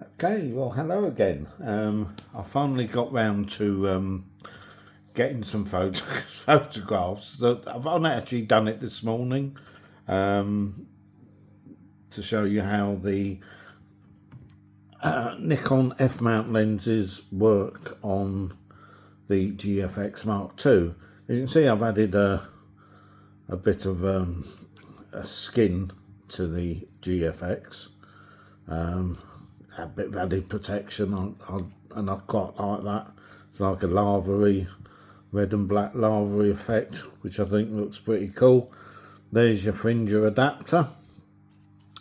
Okay, well, hello again. I finally got round to getting some photographs. I've only actually done it this morning to show you how the Nikon f-mount lenses work on the GFX Mark II. As you can see, I've added a bit of a skin to the GFX. A bit of added protection and I quite like that. It's like a lavary, red and black lavary effect, which I think looks pretty cool. There's your fringer adapter,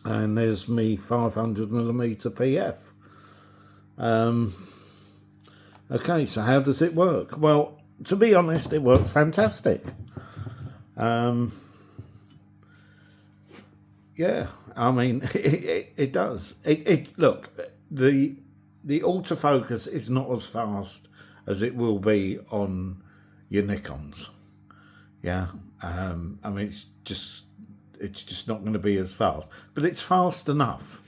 and there's me 500mm PF. Okay, so how does it work? Well, to be honest, it works fantastic. Yeah, I mean, it does. Look, the autofocus is not as fast as it will be on your Nikons. Yeah, I mean, it's just not going to be as fast, but it's fast enough.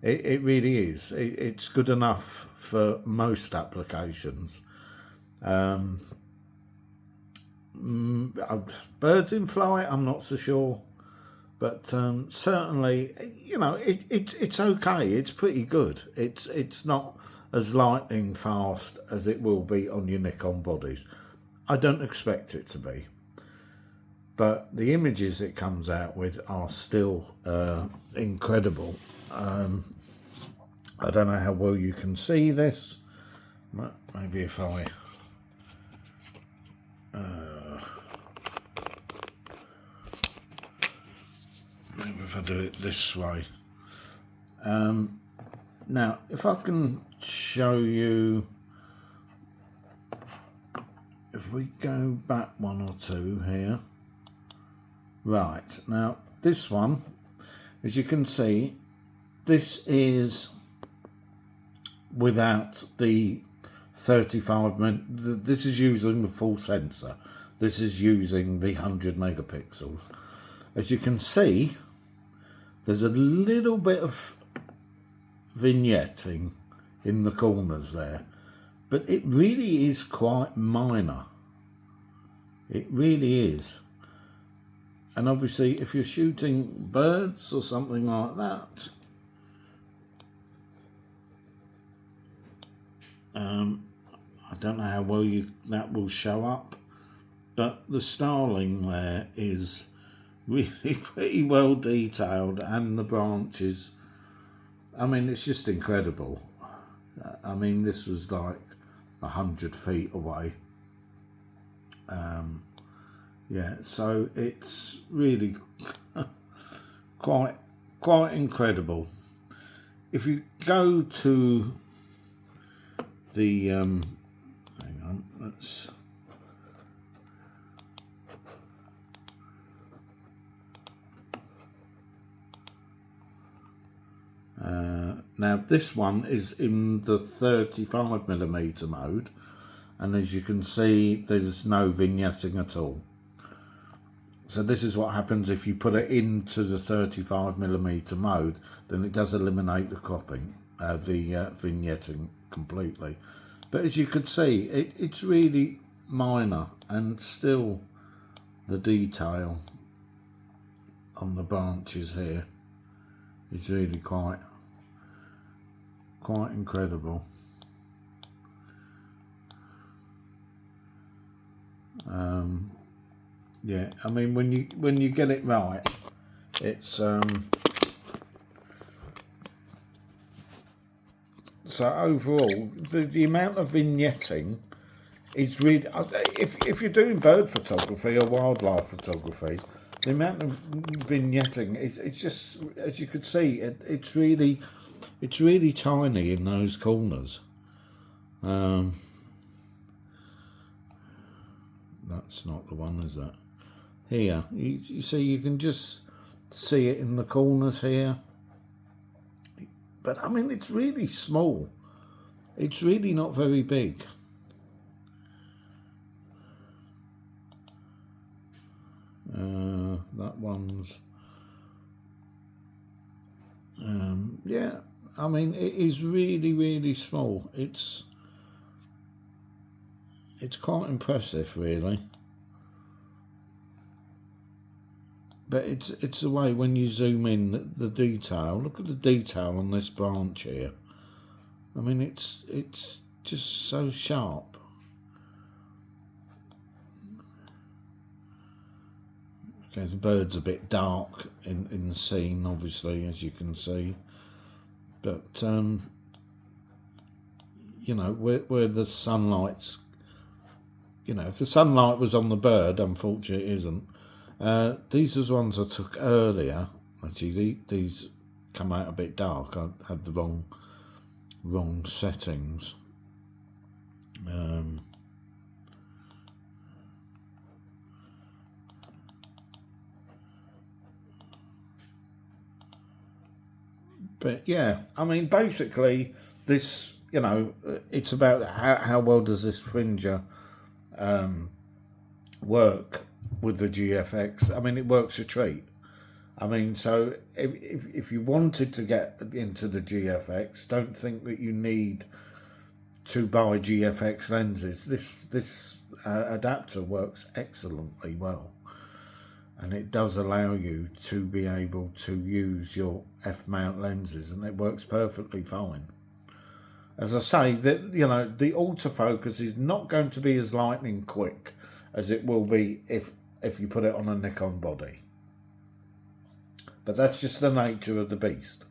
It really is. It's good enough for most applications. Birds in flight, I'm not so sure. But certainly, you know, it's okay. It's pretty good. It's not as lightning fast as it will be on your Nikon bodies. I don't expect it to be. But the images it comes out with are still incredible. I don't know how well you can see this. Maybe if I... maybe if I do it this way. Now, if I can show you, if we go back one or two here. Right, now this one, as you can see, this is without the 35mm. This is using the full sensor. This is using the 100 megapixels. As you can see, there's a little bit of vignetting in the corners there, but it really is quite minor. It really is. And obviously, if you're shooting birds or something like that, I don't know how well that will show up, but the starling there is really pretty well detailed, and the branches, I mean, it's just incredible. I mean, this was like 100 feet away. Yeah, so it's really quite incredible. If you go to the hang on, let's now this one is in the 35mm mode, and as you can see, there's no vignetting at all. So this is what happens if you put it into the 35mm mode. Then it does eliminate the cropping, the vignetting completely. But as you could see, it's really minor, and still the detail on the branches here is really quite incredible. Yeah, I mean, when you get it right, it's so overall the amount of vignetting is really, if you're doing bird photography or wildlife photography, the amount of vignetting it's just, as you could see, it's really tiny in those corners. That's not the one, is that? Here, you see, you can just see it in the corners here. But I mean, it's really small. It's really not very big. That one's, yeah, I mean, it is really, really small. It's quite impressive, really. But it's the way when you zoom in, the detail. Look at the detail on this branch here. I mean, it's just so sharp. Okay, the bird's a bit dark in the scene, obviously, as you can see. But you know, where the sunlight's, you know, if the sunlight was on the bird, unfortunately it isn't. These are the ones I took earlier. Actually, these come out a bit dark. I had the wrong settings. But yeah, I mean, basically, this, you know, it's about how well does this fringer work with the GFX. I mean, it works a treat. I mean, so if you wanted to get into the GFX, don't think that you need to buy GFX lenses. This adapter works excellently well, and it does allow you to be able to use your f-mount lenses, and it works perfectly fine. As I say, that, you know, the autofocus is not going to be as lightning quick as it will be if you put it on a Nikon body. But that's just the nature of the beast,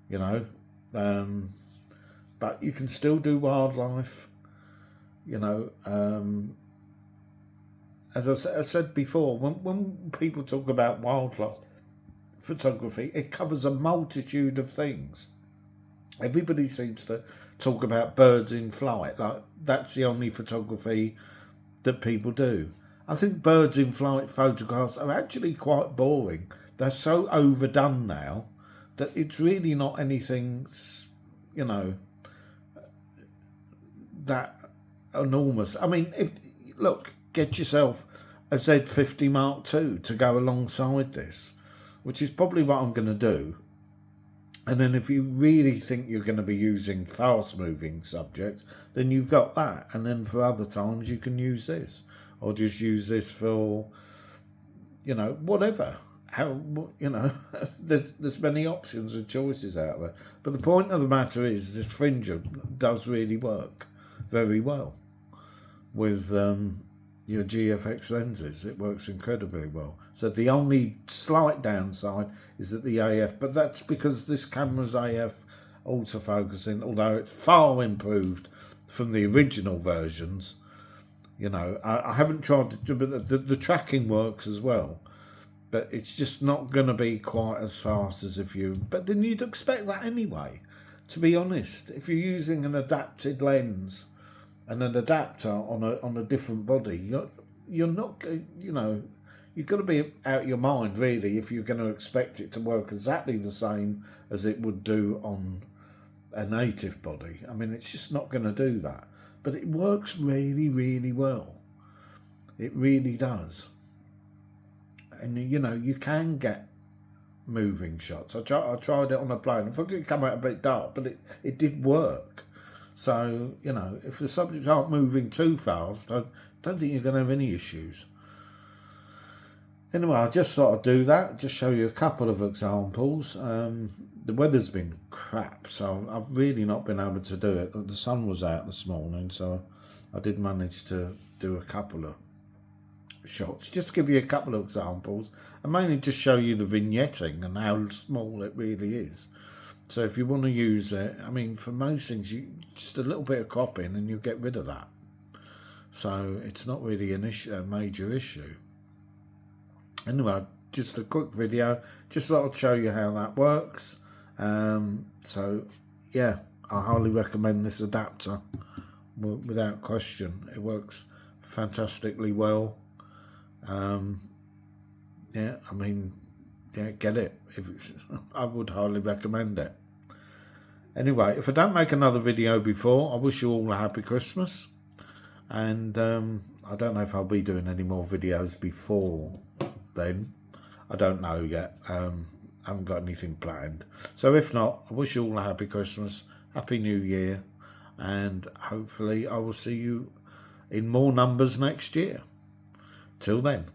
you know. But you can still do wildlife, you know. As I said before, when people talk about wildlife photography, it covers a multitude of things. Everybody seems to talk about birds in flight, like that's the only photography that people do. I think birds in flight photographs are actually quite boring. They're so overdone now that it's really not anything, you know, that enormous. I mean, look, get yourself a Z50 Mark II to go alongside this, which is probably what I'm going to do. And then if you really think you're going to be using fast-moving subjects, then you've got that. And then for other times, you can use this. Or just use this for, you know, whatever. How, you know, there's many options and choices out there. But the point of the matter is, this fringer does really work very well with your GFX lenses. It works incredibly well. So the only slight downside is that the AF, but that's because this camera's AF autofocusing, although it's far improved from the original versions. You know, I haven't tried to do, but the tracking works as well. But it's just not going to be quite as fast as if you... But then you'd expect that anyway, to be honest. If you're using an adapted lens and an adapter on a different body, you're not, you know, you've got to be out your mind, really, if you're going to expect it to work exactly the same as it would do on a native body. I mean, it's just not going to do that. But it works really, really well. It really does. And, you know, you can get moving shots. I tried it on a plane. I thought it come out a bit dark, but it did work. So, you know, if the subjects aren't moving too fast, I don't think you're going to have any issues. Anyway, I just thought I'd do that, just show you a couple of examples. The weather's been crap, so I've really not been able to do it. The sun was out this morning, so I did manage to do a couple of shots. Just to give you a couple of examples, and mainly just show you the vignetting and how small it really is. So if you want to use it, I mean, for most things, you just a little bit of cropping and you get rid of that. So it's not really an issue, a major issue. Anyway, just a quick video, just thought I'd show you how that works. So yeah, I highly recommend this adapter without question. It works fantastically well. Yeah, I mean, yeah, get it. I would highly recommend it. Anyway, if I don't make another video before, I wish you all a happy Christmas. And I don't know if I'll be doing any more videos before then. I don't know yet. I haven't got anything planned. So if not, I wish you all a happy Christmas, happy New Year, and hopefully I will see you in more numbers next year. Till then.